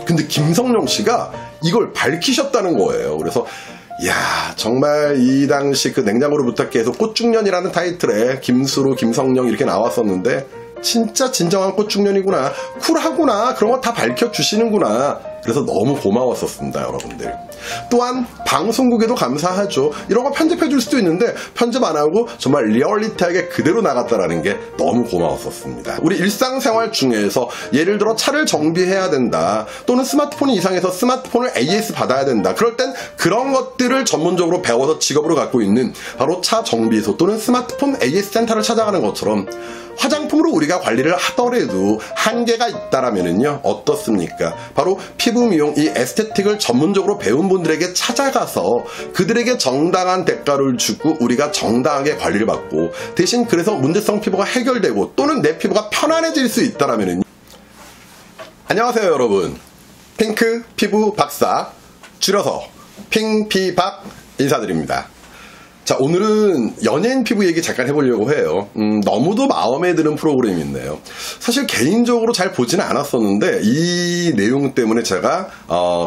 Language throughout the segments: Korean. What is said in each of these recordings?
근데 김성령 씨가 이걸 밝히셨다는 거예요. 그래서 이야, 정말 이 당시 그 냉장고를 부탁해 해서 꽃중년이라는 타이틀에 김수로, 김성령 이렇게 나왔었는데 진짜 진정한 꽃중년이구나, 쿨하구나, 그런 거 다 밝혀주시는구나. 그래서 너무 고마웠었습니다, 여러분들. 또한 방송국에도 감사하죠. 이런 거 편집해 줄 수도 있는데 편집 안 하고 정말 리얼리티하게 그대로 나갔다라는 게 너무 고마웠었습니다. 우리 일상생활 중에서 예를 들어 차를 정비해야 된다, 또는 스마트폰이 이상해서 스마트폰을 AS 받아야 된다, 그럴 땐 그런 것들을 전문적으로 배워서 직업으로 갖고 있는 바로 차 정비소 또는 스마트폰 AS 센터를 찾아가는 것처럼 화장품으로 우리가 관리를 하더라도 한계가 있다라면은요, 어떻습니까? 바로 피부 미용, 이 에스테틱을 전문적으로 배운 분들에게 찾아가서 그들에게 정당한 대가를 주고 우리가 정당하게 관리를 받고, 대신 그래서 문제성 피부가 해결되고 또는 내 피부가 편안해질 수 있다라면은. 안녕하세요, 여러분. 핑크 피부 박사, 줄여서 핑피박 인사드립니다. 자, 오늘은 연예인 피부 얘기 잠깐 해보려고 해요. 너무도 마음에 드는 프로그램이 있네요. 사실 개인적으로 잘 보지는 않았었는데 이 내용 때문에 제가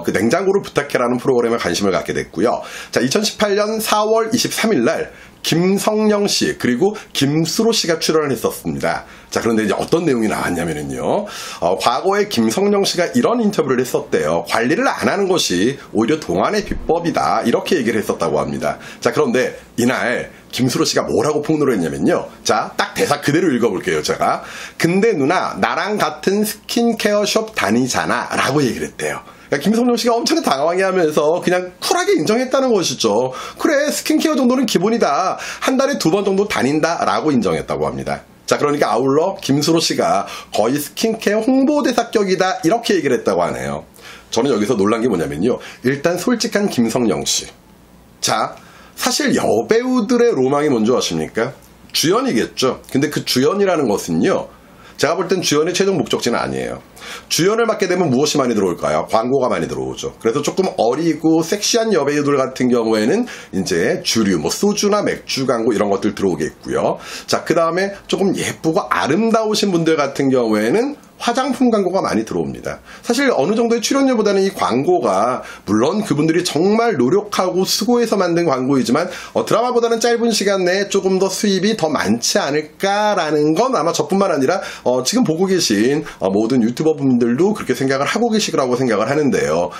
그 냉장고를 부탁해라는 프로그램에 관심을 갖게 됐고요. 자, 2018년 4월 23일 날 김성령 씨 그리고 김수로 씨가 출연을 했었습니다. 자, 그런데 이제 어떤 내용이 나왔냐면요, 과거에 김성령 씨가 이런 인터뷰를 했었대요. 관리를 안 하는 것이 오히려 동안의 비법이다, 이렇게 얘기를 했었다고 합니다. 자, 그런데 이날 김수로 씨가 뭐라고 폭로를 했냐면요, 자, 딱 대사 그대로 읽어볼게요, 제가. 근데 누나, 나랑 같은 스킨케어숍 다니잖아 라고 얘기를 했대요. 그러니까 김성령 씨가 엄청 당황해하면서 그냥 쿨하게 인정했다는 것이죠. 그래, 스킨케어 정도는 기본이다, 한 달에 2번 정도 다닌다 라고 인정했다고 합니다. 자, 그러니까 아울러 김수로 씨가 거의 스킨케어 홍보대사격이다, 이렇게 얘기를 했다고 하네요. 저는 여기서 놀란 게 뭐냐면요, 일단 솔직한 김성령 씨. 자, 사실 여배우들의 로망이 뭔지 아십니까? 주연이겠죠. 근데 그 주연이라는 것은요, 제가 볼 땐 주연의 최종 목적지는 아니에요. 주연을 맡게 되면 무엇이 많이 들어올까요? 광고가 많이 들어오죠. 그래서 조금 어리고 섹시한 여배우들 같은 경우에는 이제 주류, 뭐 소주나 맥주 광고 이런 것들 들어오겠고요. 자, 그 다음에 조금 예쁘고 아름다우신 분들 같은 경우에는 화장품 광고가 많이 들어옵니다. 사실 어느 정도의 출연료보다는 이 광고가, 물론 그분들이 정말 노력하고 수고해서 만든 광고이지만 드라마보다는 짧은 시간 내에 조금 더 수입이 더 많지 않을까라는 건 아마 저뿐만 아니라 지금 보고 계신 모든 유튜버 분들도 그렇게 생각을 하고 계시라고 생각을 하는데요.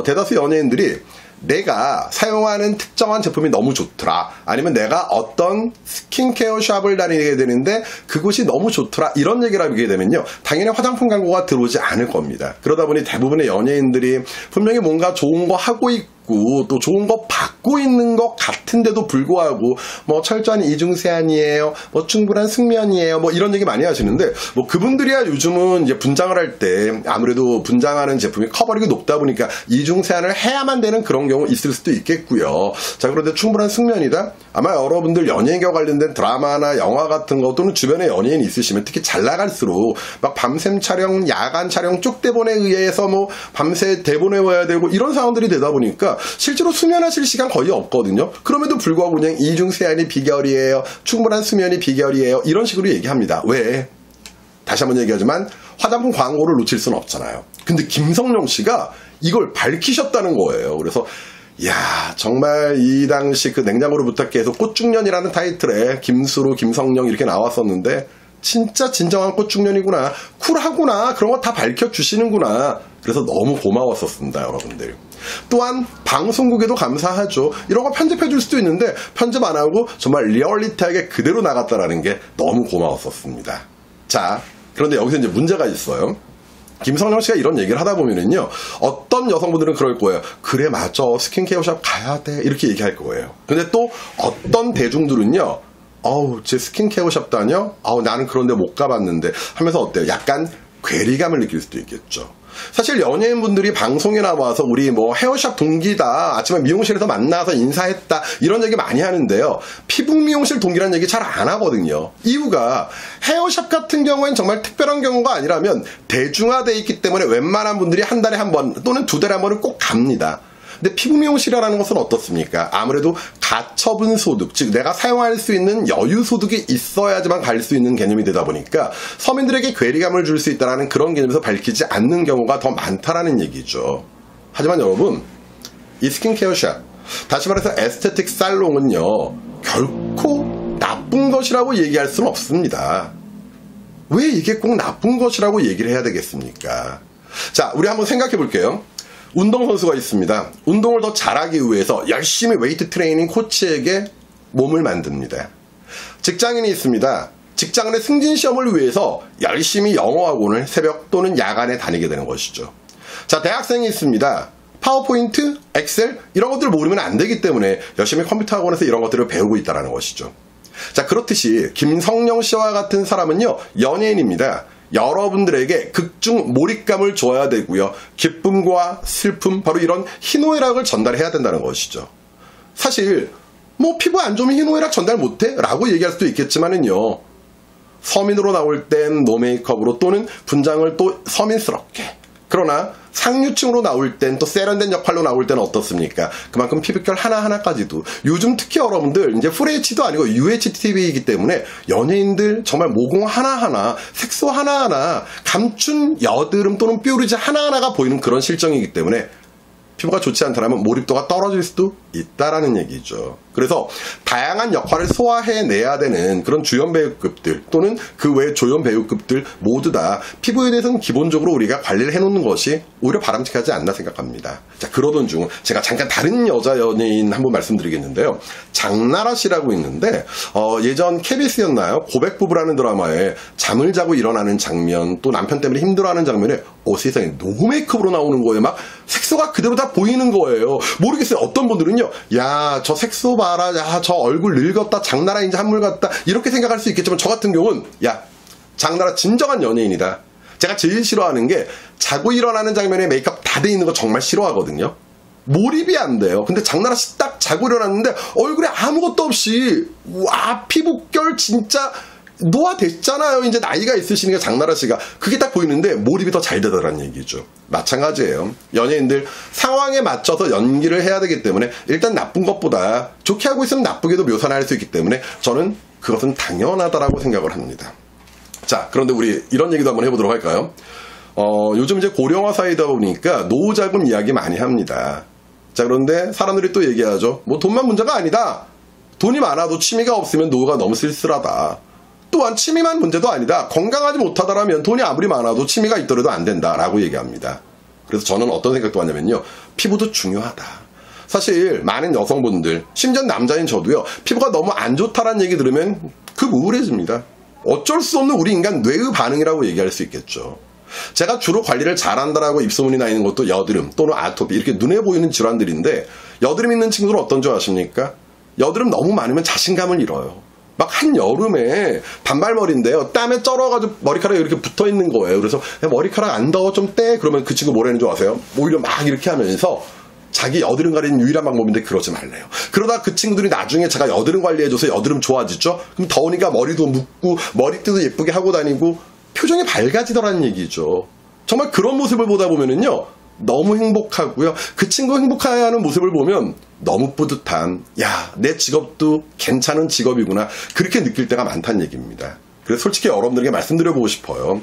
대다수 연예인들이 내가 사용하는 특정한 제품이 너무 좋더라, 아니면 내가 어떤 스킨케어 샵을 다니게 되는데 그곳이 너무 좋더라, 이런 얘기를 하게 되면요, 당연히 화장품 광고가 들어오지 않을 겁니다. 그러다 보니 대부분의 연예인들이 분명히 뭔가 좋은 거 하고 있고 또 좋은 거 받고 있는 것 같은데도 불구하고 뭐 철저한 이중세안이에요, 뭐 충분한 숙면이에요, 뭐 이런 얘기 많이 하시는데, 뭐 그분들이야 요즘은 이제 분장을 할 때 아무래도 분장하는 제품이 커버력이 높다 보니까 이중세안을 해야만 되는 그런 경우 있을 수도 있겠고요. 자, 그런데 충분한 숙면이다? 아마 여러분들 연예인과 관련된 드라마나 영화 같은 거 또는 주변에 연예인이 있으시면 특히 잘 나갈수록 막 밤샘 촬영, 야간 촬영, 쪽대본에 의해서 뭐 밤새 대본에 와야 되고 이런 상황들이 되다 보니까 실제로 수면하실 시간 거의 없거든요. 그럼에도 불구하고 그냥 이중세안이 비결이에요, 충분한 수면이 비결이에요, 이런 식으로 얘기합니다. 왜? 다시 한번 얘기하지만 화장품 광고를 놓칠 수는 없잖아요. 근데 김성령 씨가 이걸 밝히셨다는 거예요. 그래서 이야, 정말 이 당시 그 냉장고를 부탁해 해서 꽃중년이라는 타이틀에 김수로, 김성령 이렇게 나왔었는데 진짜 진정한 꽃중년이구나, 쿨하구나, 그런 거 다 밝혀주시는구나. 그래서 너무 고마웠었습니다, 여러분들. 또한 방송국에도 감사하죠. 이런 거 편집해 줄 수도 있는데 편집 안 하고 정말 리얼리티하게 그대로 나갔다라는 게 너무 고마웠었습니다. 자, 그런데 여기서 이제 문제가 있어요. 김성령 씨가 이런 얘기를 하다 보면은요, 어떤 여성분들은 그럴 거예요. 그래, 맞아, 스킨케어샵 가야 돼, 이렇게 얘기할 거예요. 근데 또 어떤 대중들은요, 제 스킨케어샵 다녀? 나는 그런데 못 가봤는데 하면서 어때요? 약간 괴리감을 느낄 수도 있겠죠. 사실 연예인분들이 방송에 나와서 우리 뭐 헤어샵 동기다, 아침에 미용실에서 만나서 인사했다, 이런 얘기 많이 하는데요, 피부 미용실 동기라는 얘기 잘 안 하거든요. 이유가 헤어샵 같은 경우엔 정말 특별한 경우가 아니라면 대중화되어 있기 때문에 웬만한 분들이 한 달에 한 번 또는 2달에 한 번은 꼭 갑니다. 근데 피부 미용실이라는 것은 어떻습니까? 아무래도 가처분 소득, 즉 내가 사용할 수 있는 여유 소득이 있어야지만 갈 수 있는 개념이 되다 보니까 서민들에게 괴리감을 줄 수 있다는 그런 개념에서 밝히지 않는 경우가 더 많다라는 얘기죠. 하지만 여러분, 이 스킨케어샵, 다시 말해서 에스테틱 살롱은요, 결코 나쁜 것이라고 얘기할 수는 없습니다. 왜 이게 꼭 나쁜 것이라고 얘기를 해야 되겠습니까? 자, 우리 한번 생각해 볼게요. 운동선수가 있습니다. 운동을 더 잘하기 위해서 열심히 웨이트 트레이닝 코치에게 몸을 만듭니다. 직장인이 있습니다. 직장인의 승진 시험을 위해서 열심히 영어 학원을 새벽 또는 야간에 다니게 되는 것이죠. 자, 대학생이 있습니다. 파워포인트, 엑셀 이런 것들을 모르면 안 되기 때문에 열심히 컴퓨터 학원에서 이런 것들을 배우고 있다는 것이죠. 자, 그렇듯이 김성령 씨와 같은 사람은요, 연예인입니다. 여러분들에게 극중 몰입감을 줘야 되고요. 기쁨과 슬픔, 바로 이런 희노애락을 전달해야 된다는 것이죠. 사실 뭐 피부 안 좋으면 희노애락 전달 못해? 라고 얘기할 수도 있겠지만은요, 서민으로 나올 땐 노 메이크업으로 또는 분장을 또 서민스럽게, 그러나 상류층으로 나올 땐 또 세련된 역할로 나올 때는 어떻습니까? 그만큼 피부결 하나하나까지도, 요즘 특히 여러분들 이제 FHD도 아니고 UHTV이기 때문에 연예인들 정말 모공 하나하나, 색소 하나하나, 감춘 여드름 또는 뾰루지 하나하나가 보이는 그런 실정이기 때문에 피부가 좋지 않다면 몰입도가 떨어질 수도 있다라는 얘기죠. 그래서 다양한 역할을 소화해내야 되는 그런 주연 배우급들 또는 그 외 조연 배우급들 모두 다 피부에 대해서는 기본적으로 우리가 관리를 해놓는 것이 오히려 바람직하지 않나 생각합니다. 자, 그러던 중 제가 잠깐 다른 여자 연예인 한번 말씀드리겠는데요. 장나라 씨라고 있는데 예전 KBS였나요? 고백부부라는 드라마에 잠을 자고 일어나는 장면, 또 남편 때문에 힘들어하는 장면에 세상에 노 메이크업으로 나오는 거예요. 막 색소가 그대로 다 보이는 거예요. 모르겠어요. 어떤 분들은요, 야, 저 색소 봐라, 야, 저 얼굴 늙었다, 장나라 이제 한물 같다, 이렇게 생각할 수 있겠지만 저 같은 경우는, 야, 장나라 진정한 연예인이다. 제가 제일 싫어하는 게 자고 일어나는 장면에 메이크업 다 돼 있는 거 정말 싫어하거든요. 몰입이 안 돼요. 근데 장나라 씨 딱 자고 일어났는데 얼굴에 아무것도 없이, 와, 피부결 진짜 노화됐잖아요. 이제 나이가 있으시니까 장나라 씨가. 그게 딱 보이는데 몰입이 더 잘 되더라는 얘기죠. 마찬가지예요. 연예인들 상황에 맞춰서 연기를 해야 되기 때문에 일단 나쁜 것보다 좋게 하고 있으면 나쁘게도 묘사를 할 수 있기 때문에 저는 그것은 당연하다라고 생각을 합니다. 자, 그런데 우리 이런 얘기도 한번 해보도록 할까요? 요즘 이제 고령화 사회이다 보니까 노후자금 이야기 많이 합니다. 자, 그런데 사람들이 또 얘기하죠. 뭐 돈만 문제가 아니다. 돈이 많아도 취미가 없으면 노후가 너무 쓸쓸하다. 또한 취미만 문제도 아니다. 건강하지 못하다라면 돈이 아무리 많아도 취미가 있더라도 안 된다라고 얘기합니다. 그래서 저는 어떤 생각도 하냐면요, 피부도 중요하다. 사실 많은 여성분들, 심지어 남자인 저도요, 피부가 너무 안 좋다라는 얘기 들으면 우울해집니다. 어쩔 수 없는 우리 인간 뇌의 반응이라고 얘기할 수 있겠죠. 제가 주로 관리를 잘한다라고 입소문이 나 있는 것도 여드름 또는 아토피, 이렇게 눈에 보이는 질환들인데, 여드름 있는 친구들은 어떤 줄 아십니까? 여드름 너무 많으면 자신감을 잃어요. 막 한여름에 단발머리인데요, 땀에 쩔어가지고 머리카락이 이렇게 붙어있는 거예요. 그래서 머리카락 안 더워 좀 떼? 그러면 그 친구 뭐라는 줄 아세요? 오히려 막 이렇게 하면서 자기 여드름 가리는 유일한 방법인데 그러지 말래요. 그러다 그 친구들이 나중에 제가 여드름 관리해줘서 여드름 좋아지죠? 그럼 더우니까 머리도 묶고 머리띠도 예쁘게 하고 다니고 표정이 밝아지더라는 얘기죠. 정말 그런 모습을 보다 보면은요, 너무 행복하고요. 그 친구 행복해하는 모습을 보면 너무 뿌듯한, 야, 내 직업도 괜찮은 직업이구나, 그렇게 느낄 때가 많다는 얘기입니다. 그래서 솔직히 여러분들에게 말씀드려보고 싶어요.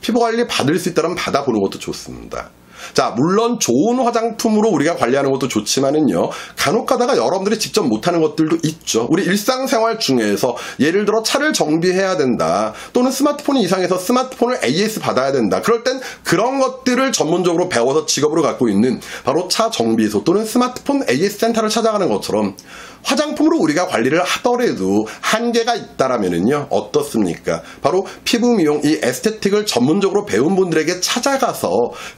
피부관리 받을 수 있다면 받아보는 것도 좋습니다. 자, 물론 좋은 화장품으로 우리가 관리하는 것도 좋지만은요, 간혹 가다가 여러분들이 직접 못하는 것들도 있죠. 우리 일상생활 중에서 예를 들어 차를 정비해야 된다, 또는 스마트폰이 이상해서 스마트폰을 AS 받아야 된다. 그럴 땐 그런 것들을 전문적으로 배워서 직업으로 갖고 있는 바로 차 정비소 또는 스마트폰 AS 센터를 찾아가는 것처럼 화장품으로 우리가 관리를 하더라도 한계가 있다라면은요, 어떻습니까? 바로 피부 미용, 이 에스테틱을 전문적으로 배운 분들에게 찾아가서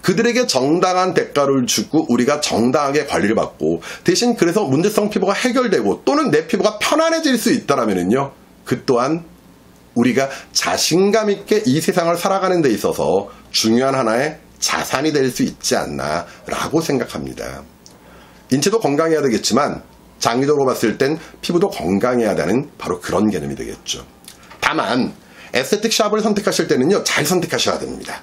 그들에게 정당한 대가를 주고 우리가 정당하게 관리를 받고, 대신 그래서 문제성 피부가 해결되고 또는 내 피부가 편안해질 수 있다라면은요, 그 또한 우리가 자신감 있게 이 세상을 살아가는 데 있어서 중요한 하나의 자산이 될 수 있지 않나라고 생각합니다. 인체도 건강해야 되겠지만 장기적으로 봤을 땐 피부도 건강해야 되는 바로 그런 개념이 되겠죠. 다만 에스테틱 샵을 선택하실 때는요, 잘 선택하셔야 됩니다.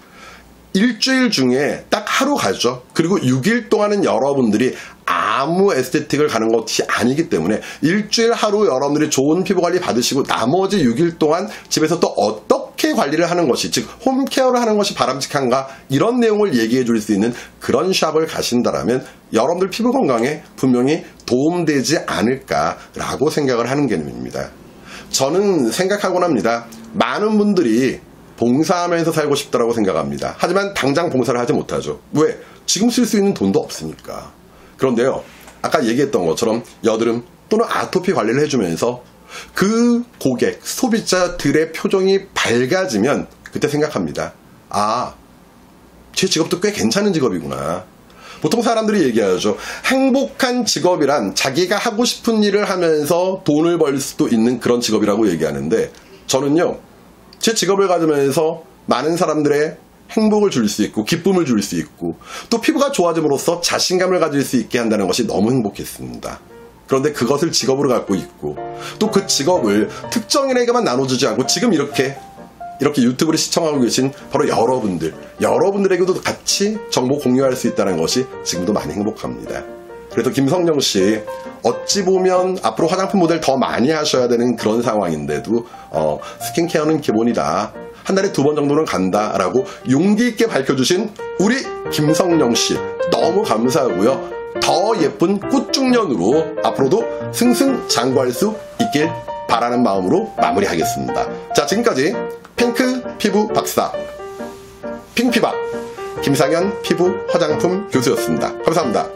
일주일 중에 딱 하루 가죠. 그리고 6일 동안은 여러분들이 아무 에스테틱을 가는 것이 아니기 때문에 일주일 하루 여러분들이 좋은 피부 관리 받으시고 나머지 6일 동안 집에서 또 어떻게 관리를 하는 것이, 즉 홈케어를 하는 것이 바람직한가, 이런 내용을 얘기해 줄 수 있는 그런 샵을 가신다라면 여러분들 피부 건강에 분명히 도움되지 않을까라고 생각을 하는 개념입니다. 저는 생각하곤 합니다. 많은 분들이 봉사하면서 살고 싶다라고 생각합니다. 하지만 당장 봉사를 하지 못하죠. 왜? 지금 쓸 수 있는 돈도 없으니까. 그런데요, 아까 얘기했던 것처럼 여드름 또는 아토피 관리를 해주면서 그 고객, 소비자들의 표정이 밝아지면 그때 생각합니다. 아, 제 직업도 꽤 괜찮은 직업이구나. 보통 사람들이 얘기하죠. 행복한 직업이란 자기가 하고 싶은 일을 하면서 돈을 벌 수도 있는 그런 직업이라고 얘기하는데, 저는요, 제 직업을 가지면서 많은 사람들의 행복을 줄 수 있고 기쁨을 줄 수 있고 또 피부가 좋아짐으로써 자신감을 가질 수 있게 한다는 것이 너무 행복했습니다. 그런데 그것을 직업으로 갖고 있고 또 그 직업을 특정인에게만 나눠주지 않고 지금 이렇게 유튜브를 시청하고 계신 바로 여러분들에게도 같이 정보 공유할 수 있다는 것이 지금도 많이 행복합니다. 그래서 김성령 씨, 어찌 보면 앞으로 화장품 모델 더 많이 하셔야 되는 그런 상황인데도 스킨케어는 기본이다. 한 달에 2번 정도는 간다라고 용기 있게 밝혀주신 우리 김성령 씨, 너무 감사하고요. 더 예쁜 꽃중년으로 앞으로도 승승장구할 수 있길 바라는 마음으로 마무리하겠습니다. 자, 지금까지 핑크 피부 박사 핑피박 김상현 피부 화장품 교수였습니다. 감사합니다.